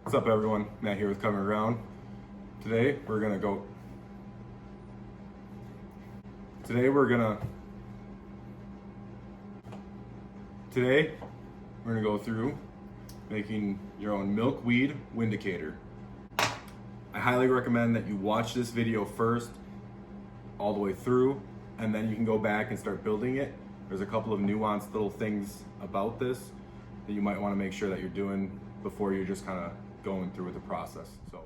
What's up everyone, Matt here with Coming Around. Today we're gonna go through making your own Milkweed Windicator. I highly recommend that you watch this video first all the way through, and then you can go back and start building it. There's a couple of nuanced little things about this that you might want to make sure that you're doing before you're just kind of going through with the process. So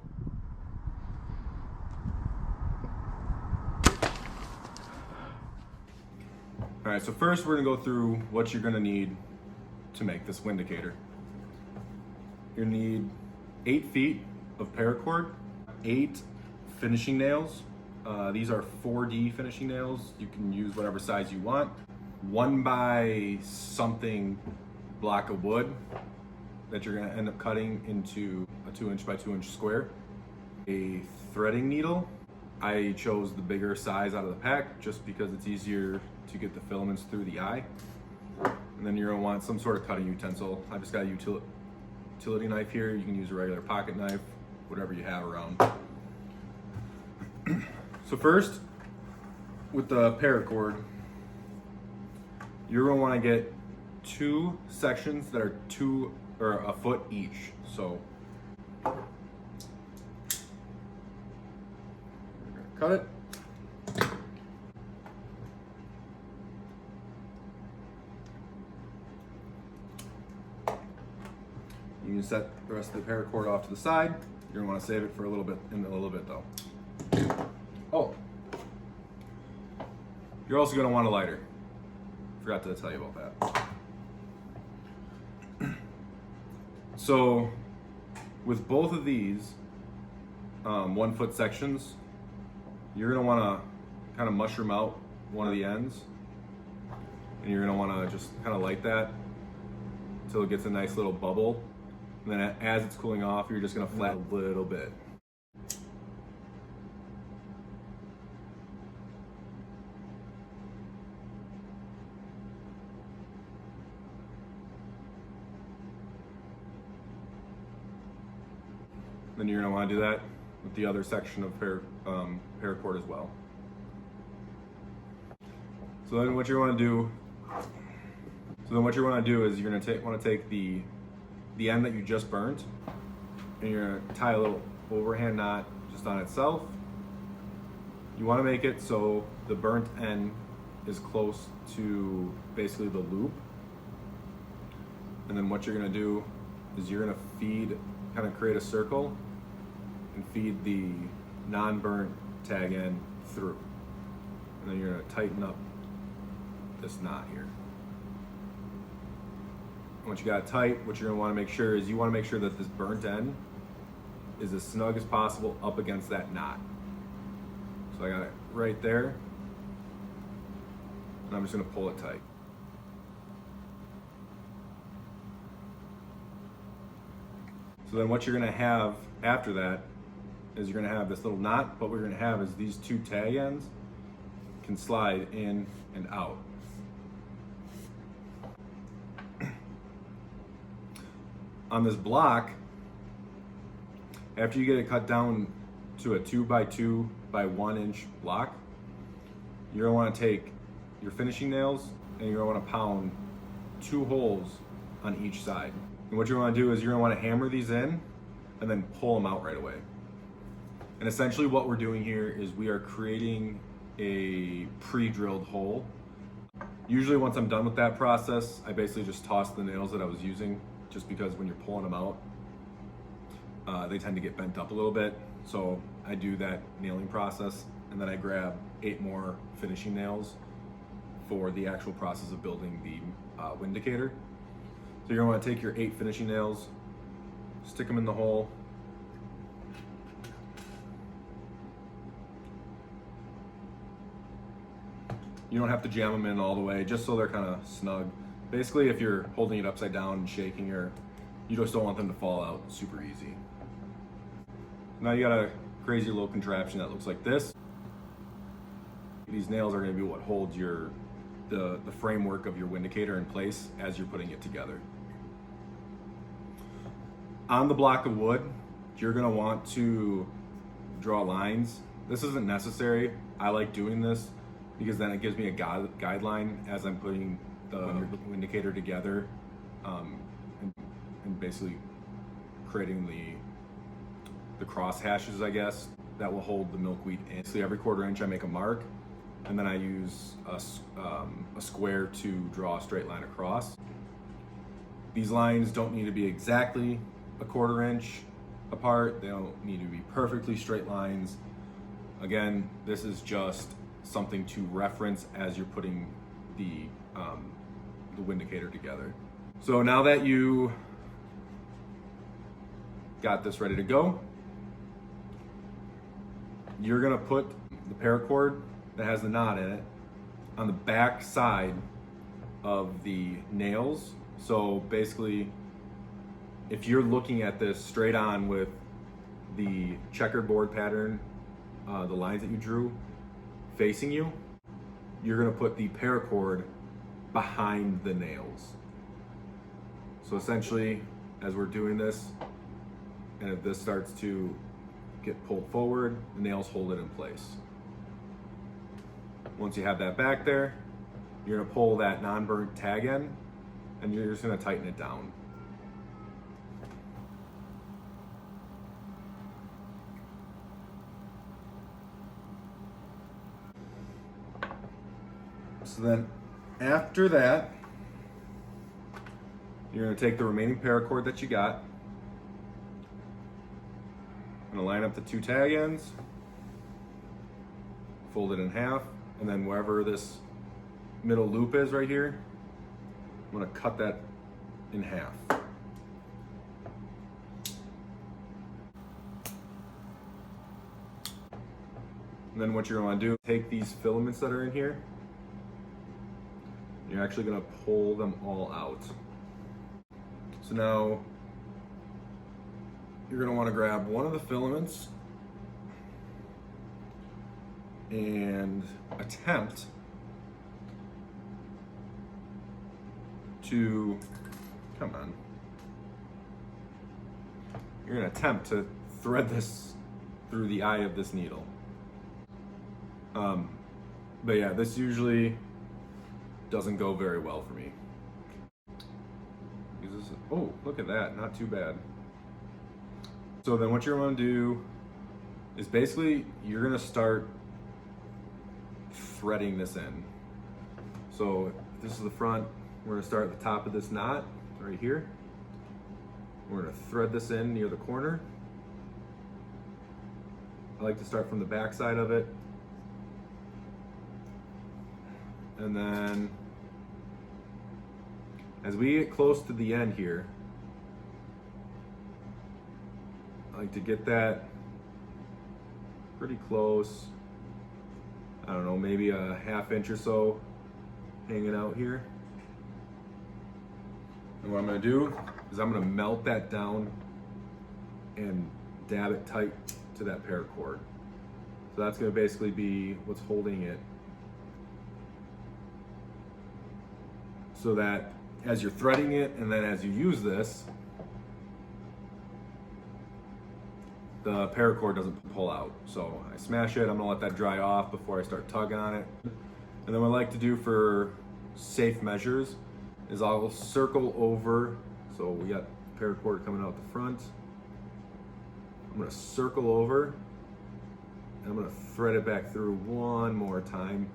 all right, so first we're gonna go through what you're gonna need to make this Windicator. You're gonna need 8 feet of paracord, 8 finishing nails. These are 4D finishing nails. You can use whatever size you want. 1 by something block of wood that you're gonna end up cutting into a 2" by 2" square. A threading needle. I chose the bigger size out of the pack just because it's easier to get the filaments through the eye. And then you're gonna want some sort of cutting utensil. I just got a utility knife here. You can use a regular pocket knife, whatever you have around. So first, with the paracord, you're gonna wanna get 2 sections that are 2 or a foot each. So we're gonna cut it. You can set the rest of the paracord off to the side. You're gonna wanna save it for a little bit though. Oh, you're also gonna want a lighter. Forgot to tell you about that. So with both of these 1 foot sections, you're gonna wanna kind of mushroom out one of the ends, and you're gonna wanna just kind of light that until it gets a nice little bubble. And then as it's cooling off, you're just gonna flat a little bit. Then you're gonna wanna do that with the other section of paracord as well. So then what you're gonna do is you're gonna wanna take the end that you just burnt, and you're gonna tie a little overhand knot just on itself. You wanna make it so the burnt end is close to basically the loop. And then what you're gonna do is you're gonna kind of create a circle and feed the non-burnt tag end through. And then you're gonna tighten up this knot here. Once you got it tight, what you're gonna wanna make sure is that this burnt end is as snug as possible up against that knot. So I got it right there, and I'm just gonna pull it tight. So then what you're gonna have after that is you're gonna have this little knot, but what we're gonna have is these 2 tag ends can slide in and out. On this block, after you get it cut down to a 2 by 2 by 1 inch block, you're gonna wanna take your finishing nails and you're gonna wanna pound 2 holes on each side. And what you're gonna do is you're gonna wanna hammer these in and then pull them out right away. And essentially what we're doing here is we are creating a pre-drilled hole. Usually once I'm done with that process, I basically just toss the nails that I was using, just because when you're pulling them out, they tend to get bent up a little bit. So I do that nailing process, and then I grab 8 more finishing nails for the actual process of building the Windicator. So you're gonna wanna take your 8 finishing nails, stick them in the hole, you don't have to jam them in all the way, just so they're kind of snug. Basically, if you're holding it upside down and shaking, you just don't want them to fall out super easy. Now you got a crazy little contraption that looks like this. These nails are going to be what holds the framework of your Windicator in place as you're putting it together. On the block of wood, you're gonna want to draw lines. This isn't necessary. I like doing this because then it gives me a guideline as I'm putting the Windicator together, and basically creating the cross hashes, I guess, that will hold the milkweed in. So every 1/4 inch I make a mark, and then I use a square to draw a straight line across. These lines don't need to be exactly a 1/4 inch apart. They don't need to be perfectly straight lines. Again, this is just something to reference as you're putting the Windicator together. So now that you got this ready to go, you're gonna put the paracord that has the knot in it on the back side of the nails. So basically, if you're looking at this straight on with the checkerboard pattern, the lines that you drew facing you, you're gonna put the paracord behind the nails. So essentially, as we're doing this, and if this starts to get pulled forward, the nails hold it in place. Once you have that back there, you're gonna pull that non-burnt tag end, and you're just gonna tighten it down. So then after that, you're gonna take the remaining paracord that you got, gonna line up the 2 tag ends, fold it in half, and then wherever this middle loop is right here, I'm gonna cut that in half. And then what you're gonna do, take these filaments that are in here, you're actually gonna pull them all out. So now you're gonna wanna grab one of the filaments and attempt to, come on. You're gonna attempt to thread this through the eye of this needle. But yeah, this usually doesn't go very well for me. Oh, look at that, not too bad. So then what you're gonna do is basically, you're gonna start threading this in. So this is the front, we're gonna start at the top of this knot, right here. We're gonna thread this in near the corner. I like to start from the back side of it. And then as we get close to the end here, I like to get that pretty close. I don't know, maybe a 1/2 inch or so hanging out here. And what I'm gonna do is I'm gonna melt that down and dab it tight to that paracord. So that's gonna basically be what's holding it. So that as you're threading it and then as you use this, the paracord doesn't pull out. So I smash it, I'm gonna let that dry off before I start tugging on it. And then what I like to do for safe measures is I'll circle over. So we got paracord coming out the front. I'm gonna circle over and I'm gonna thread it back through one more time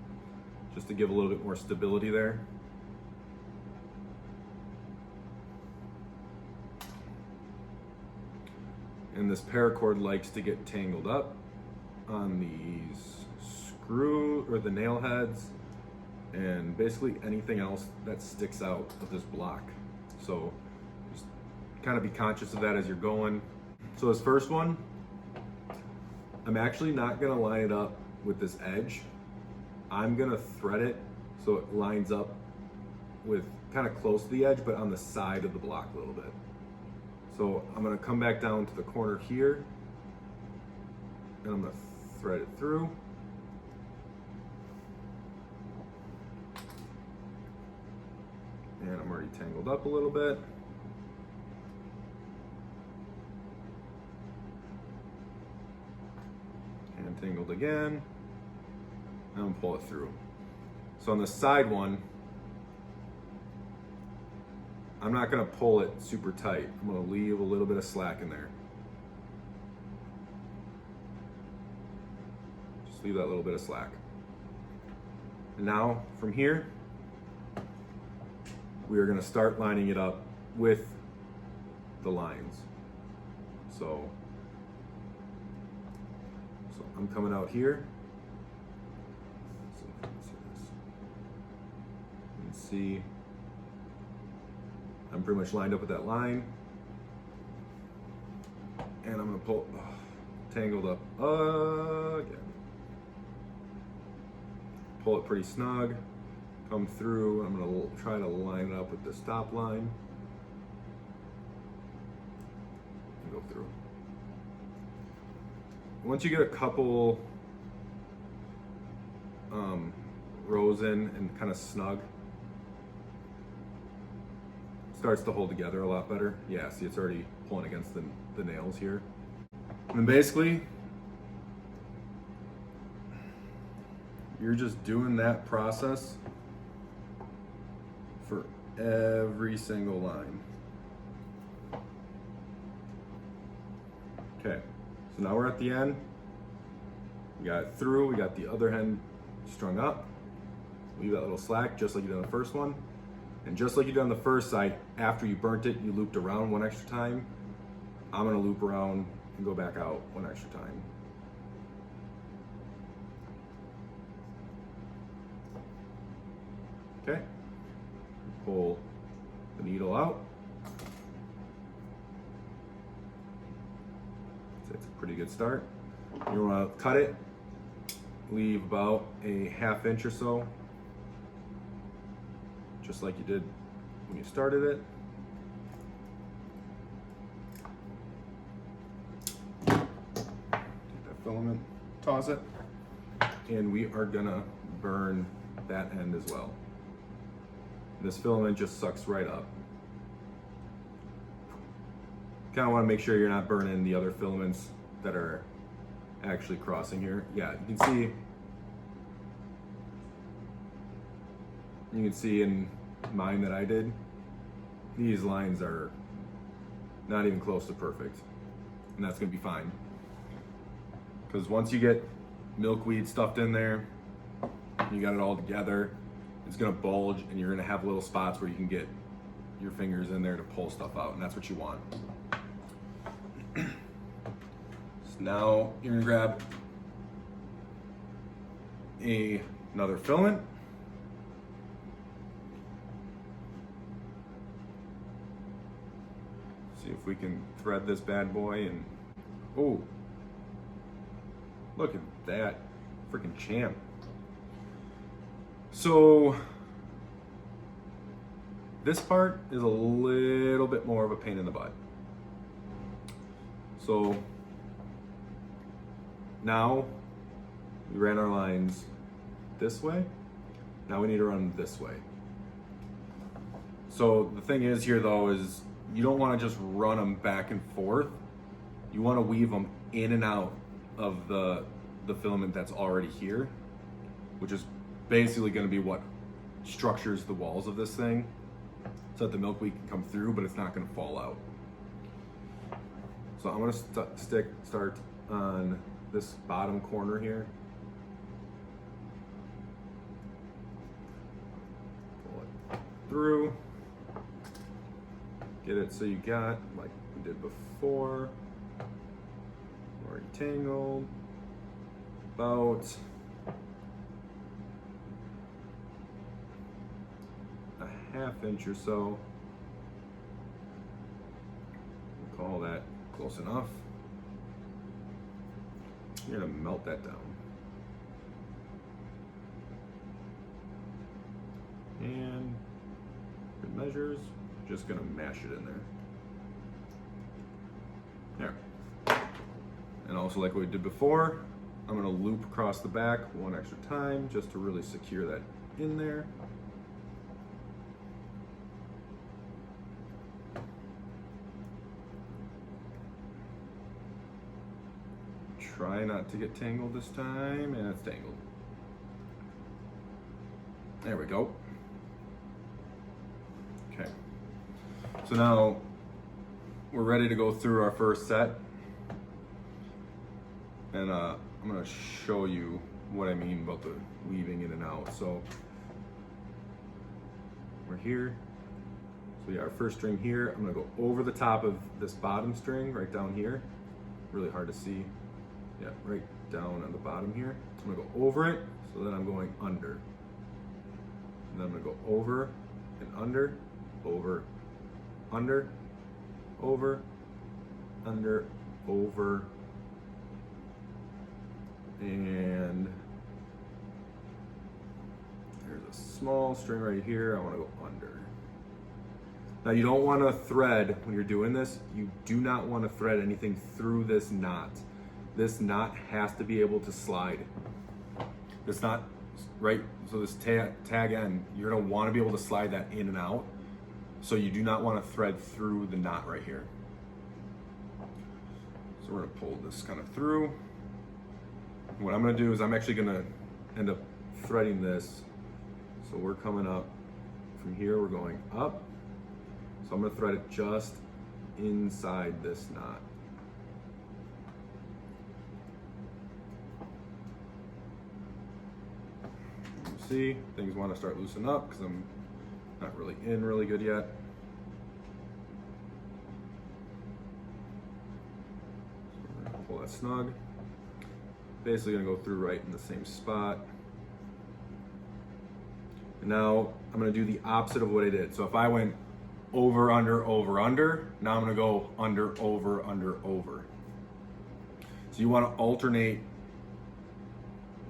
just to give a little bit more stability there. And this paracord likes to get tangled up on these screw or the nail heads and basically anything else that sticks out of this block. So just kind of be conscious of that as you're going. So this first one, I'm actually not gonna line it up with this edge. I'm gonna thread it so it lines up with kind of close to the edge, but on the side of the block a little bit. So I'm gonna come back down to the corner here and I'm gonna thread it through. And I'm already tangled up a little bit. Untangled again. And I'm gonna pull it through. So on the side one, I'm not gonna pull it super tight. I'm gonna leave a little bit of slack in there. Just leave that little bit of slack. And now from here, we are gonna start lining it up with the lines. So I'm coming out here. Let's see if I can see this. You can see I'm pretty much lined up with that line. And I'm gonna pull, tangled up again. Pull it pretty snug, come through. I'm gonna try to line it up with the stop line. And go through. Once you get a couple rows in and kind of snug, it starts to hold together a lot better. Yeah, see, it's already pulling against the nails here. And basically, you're just doing that process for every single line. Okay. So now we're at the end. We got it through, we got the other end strung up. Leave that little slack just like you did on the first one. And just like you did on the first side, after you burnt it, you looped around one extra time. I'm gonna loop around and go back out one extra time. Okay. Pull the needle out. It's a pretty good start. You want to cut it, leave about a ½ inch or so, just like you did when you started it. Take that filament, toss it, and we are gonna burn that end as well. This filament just sucks right up. Kind of want to make sure you're not burning the other filaments that are actually crossing here. Yeah, you can see in mine that I did, these lines are not even close to perfect, and that's gonna be fine. Because once you get milkweed stuffed in there, you got it all together, it's gonna bulge and you're gonna have little spots where you can get your fingers in there to pull stuff out, and that's what you want. So now you're gonna grab another filament. See if we can thread this bad boy and, oh, look at that, freaking champ. So this part is a little bit more of a pain in the butt. So now we ran our lines this way. Now we need to run them this way. So the thing is here though is you don't want to just run them back and forth. You want to weave them in and out of the filament that's already here, which is basically going to be what structures the walls of this thing so that the milkweed can come through, but it's not going to fall out. So I'm going to start on this bottom corner here. Pull it through. Get it so you got, like we did before, already tangled, about a ½ inch or so. We'll call that close enough. You're gonna melt that down. And good measures, just gonna mash it in there. There. And also like we did before, I'm gonna loop across the back one extra time just to really secure that in there. Try not to get tangled this time, and it's tangled. There we go. Okay. So now we're ready to go through our first set. And I'm gonna show you what I mean about the weaving in and out. So we're here. So yeah, our first string here, I'm gonna go over the top of this bottom string right down here. Really hard to see. Yeah, right down on the bottom here. I'm gonna go over it, so then I'm going under. And then I'm gonna go over and under, over, under, over, under, over, and there's a small string right here. I wanna go under. Now you don't wanna thread, when you're doing this, you do not wanna thread anything through this knot. This knot has to be able to slide. This knot, right, so this tag end, you're gonna wanna be able to slide that in and out. So you do not wanna thread through the knot right here. So we're gonna pull this kind of through. What I'm gonna do is I'm actually gonna end up threading this. So we're coming up from here, we're going up. So I'm gonna thread it just inside this knot. You see, things wanna start loosening up because I'm not really in really good yet. So we're gonna pull that snug. Basically gonna go through right in the same spot. And now I'm gonna do the opposite of what I did. So if I went over, under, over, under, now I'm gonna go under, over, under, over. So you wanna alternate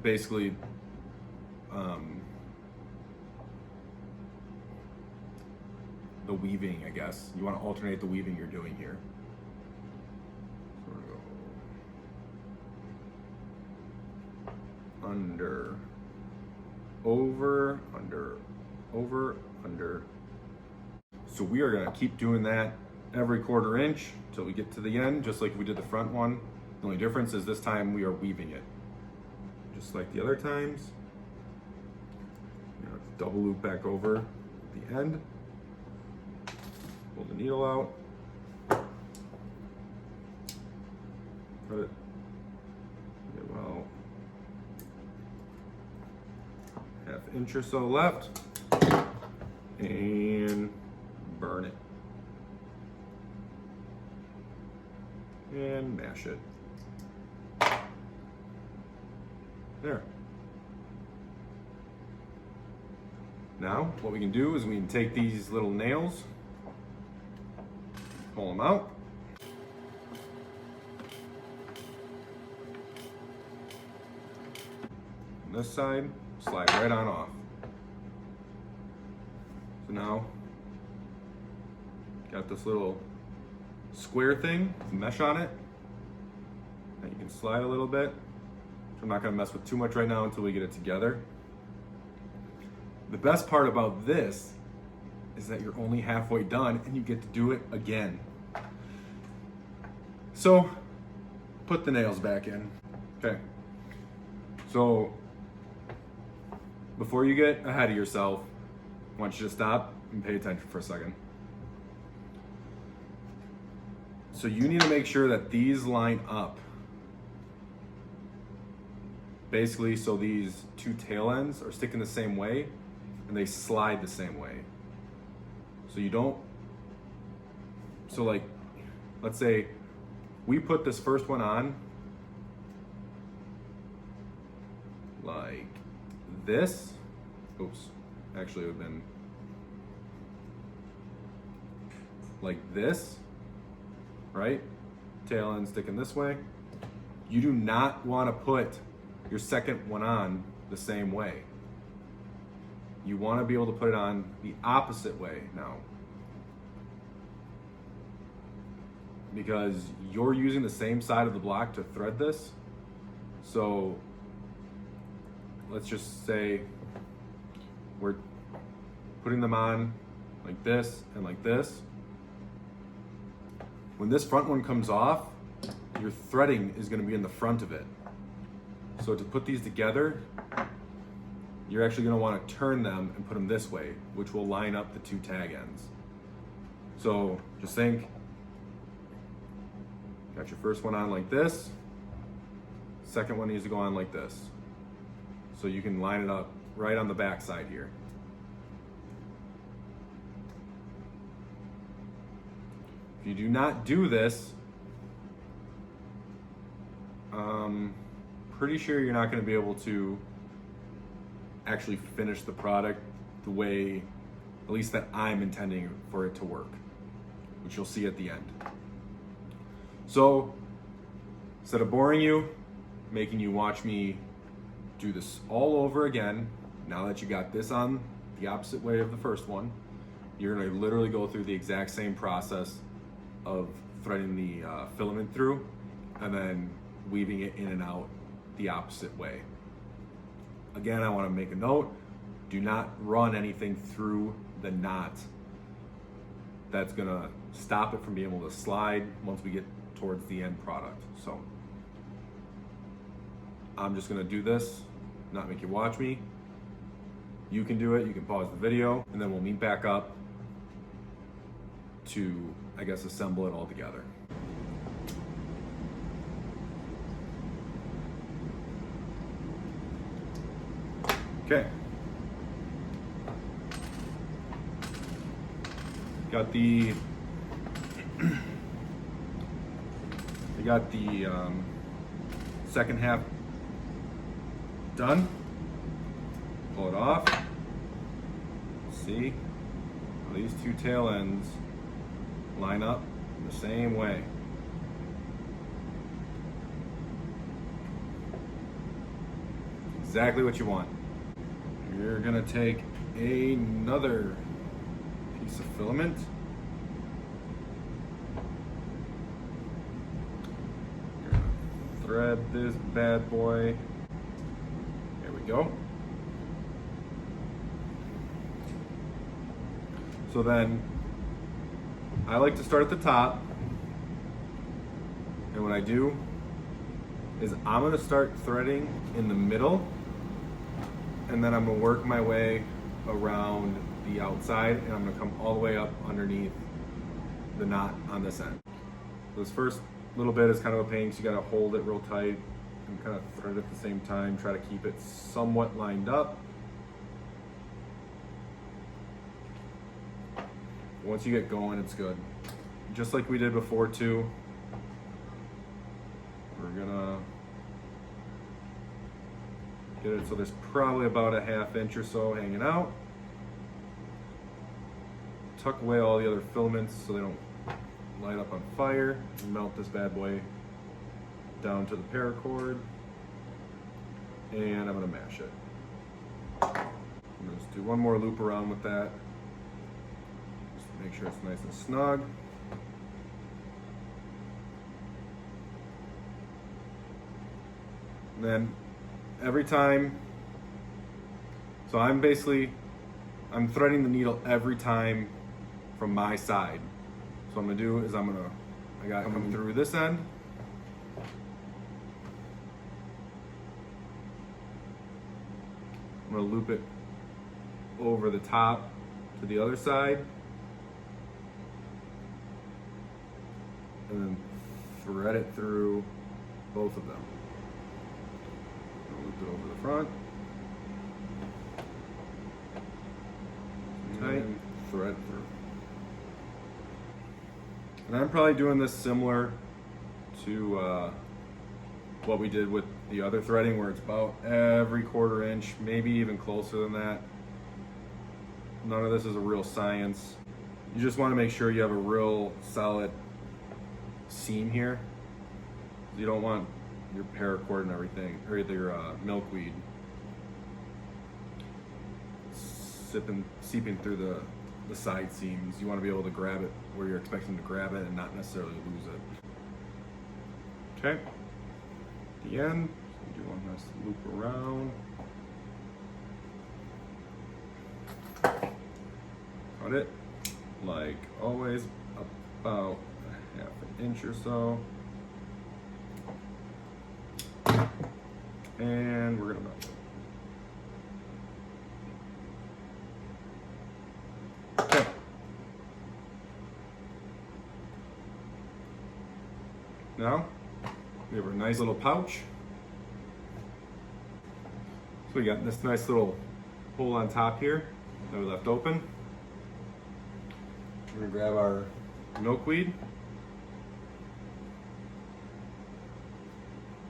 basically the weaving, I guess. You wanna alternate the weaving you're doing here. So we're gonna go under, over, under, over, under. So we are gonna keep doing that every 1/4 inch until we get to the end, just like we did the front one. The only difference is this time we are weaving it. Just like the other times. You know, double loop back over at the end. Pull the needle out. Put it about 1/2 inch or so left. And burn it. And mash it. There. Now, what we can do is we can take these little nails, pull them out. On this side, slide right on off. So now, got this little square thing with mesh on it that you can slide a little bit. I'm not gonna mess with too much right now until we get it together. The best part about this is that you're only halfway done and you get to do it again. So, put the nails back in. Okay. So, before you get ahead of yourself, I want you to stop and pay attention for a second. So you need to make sure that these line up. Basically, so these two tail ends are sticking the same way and they slide the same way. So you don't, so like, let's say we put this first one on like this. Oops, actually it would have been like this, right? Tail end sticking this way. You do not want to put your second one on the same way. You want to be able to put it on the opposite way now. Because you're using the same side of the block to thread this. So let's just say we're putting them on like this and like this. When this front one comes off, you're your threading is going to be in the front of it. So to put these together, you're actually going to want to turn them and put them this way, which will line up the two tag ends. So just think, got your first one on like this, second one needs to go on like this. So you can line it up right on the back side here. If you do not do this, pretty sure you're not going to be able to actually finish the product the way, at least that I'm intending for it to work, which you'll see at the end. So instead of boring you, making you watch me do this all over again, now that you got this on the opposite way of the first one, you're going to literally go through the exact same process of threading the filament through and then weaving it in and out the opposite way. Again, I want to make a note, do not run anything through the knot. That's going to stop it from being able to slide once we get towards the end product. So I'm just going to do this, not make you watch me. You can do it, you can pause the video, and then we'll meet back up to, I guess, assemble it all together. Okay. Got the second half done. Pull it off. See, these two tail ends line up the same way. Exactly what you want. You're gonna take another piece of filament. You're gonna thread this bad boy. There we go. So then, I like to start at the top, and what I do is I'm gonna start threading in the middle, and then I'm gonna work my way around the outside, and I'm gonna come all the way up underneath the knot on this end. So this first little bit is kind of a pain, because you gotta hold it real tight and kind of thread at the same time, try to keep it somewhat lined up. Once you get going, it's good. Just like we did before too, we're gonna get it so there's probably about a ½ inch or so hanging out. Tuck away all the other filaments so they don't light up on fire. And melt this bad boy down to the paracord. And I'm gonna mash it. I'm gonna just do one more loop around with that. Just to make sure it's nice and snug. And then every time, so I'm threading the needle every time from my side. So what I'm gonna do is I got coming through this end. I'm gonna loop it over the top to the other side. And then thread it through both of them. Loop it over the front. Tight, thread through. And I'm probably doing this similar to what we did with the other threading, where it's about every ½ inch, maybe even closer than that. None of this is a real science. You just want to make sure you have a real solid seam here. You don't want your paracord and everything, or your milkweed seeping through the side seams. You want to be able to grab it where you're expecting to grab it and not necessarily lose it. Okay, at the end, so do one last loop around. Cut it, like always, about a ½ inch or so. And we're gonna melt it. Okay. Now, we have a nice little pouch. So we got this nice little hole on top here that we left open. We're gonna grab our milkweed.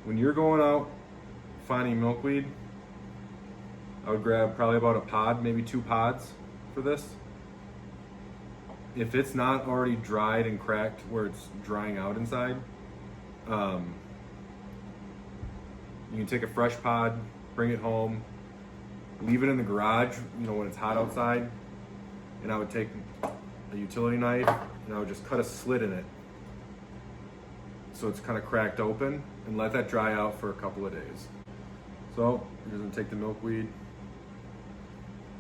When you're going out finding milkweed, I would grab probably about a pod, maybe 2 pods for this. If it's not already dried and cracked where it's drying out inside, you can take a fresh pod, bring it home, leave it in the garage, when it's hot outside, and I would take a utility knife and I would just cut a slit in it so it's kind of cracked open, and let that dry out for a couple of days. So you're just gonna take the milkweed,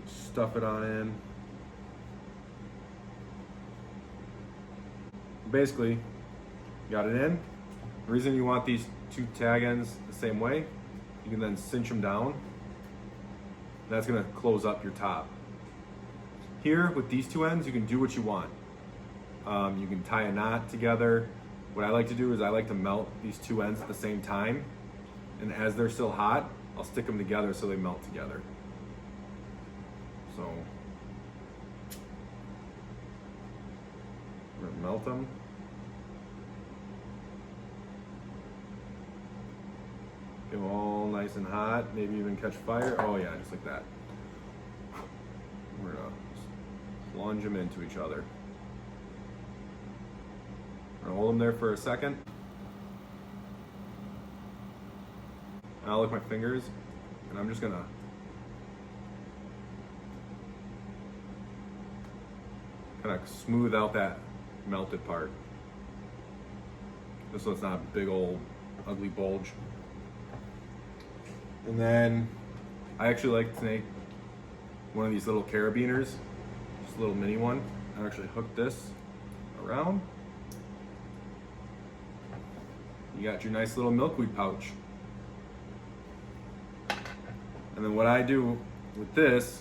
stuff it on in. Basically, got it in. The reason you want these 2 tag ends the same way, you can then cinch them down. That's gonna close up your top. Here, with these 2 ends, you can do what you want. You can tie a knot together. What I like to do is I like to melt these 2 ends at the same time, and as they're still hot, I'll stick them together so they melt together. So, we're gonna melt them. Get them all nice and hot, maybe even catch fire. Oh yeah, just like that. We're gonna plunge them into each other. We're gonna hold them there for a second. And I'll lick my fingers, and I'm just gonna kind of smooth out that melted part, just so it's not a big old ugly bulge. And then I actually like to make one of these little carabiners, just a little mini one. I actually hook this around. You got your nice little milkweed pouch. And then what I do with this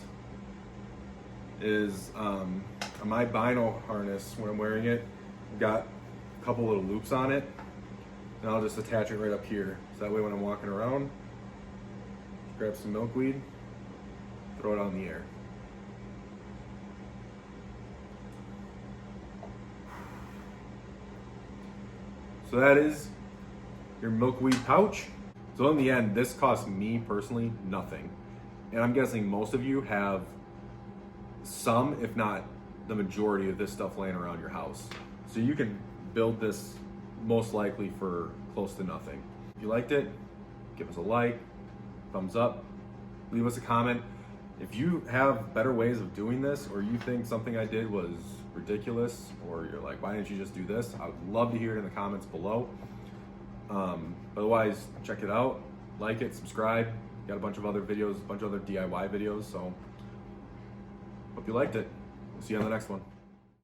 is on my bino harness, when I'm wearing it, I've got a couple little loops on it, and I'll just attach it right up here. So that way when I'm walking around, grab some milkweed, throw it out in the air. So that is your milkweed pouch. So in the end, this cost me personally nothing. And I'm guessing most of you have some, if not the majority of this stuff laying around your house. So you can build this most likely for close to nothing. If you liked it, give us a like, thumbs up, leave us a comment. If you have better ways of doing this, or you think something I did was ridiculous, or you're like, why didn't you just do this? I would love to hear it in the comments below. Otherwise, check it out, like it, subscribe. Got a bunch of other videos, a bunch of other DIY videos, so hope you liked it. We'll see you on the next one.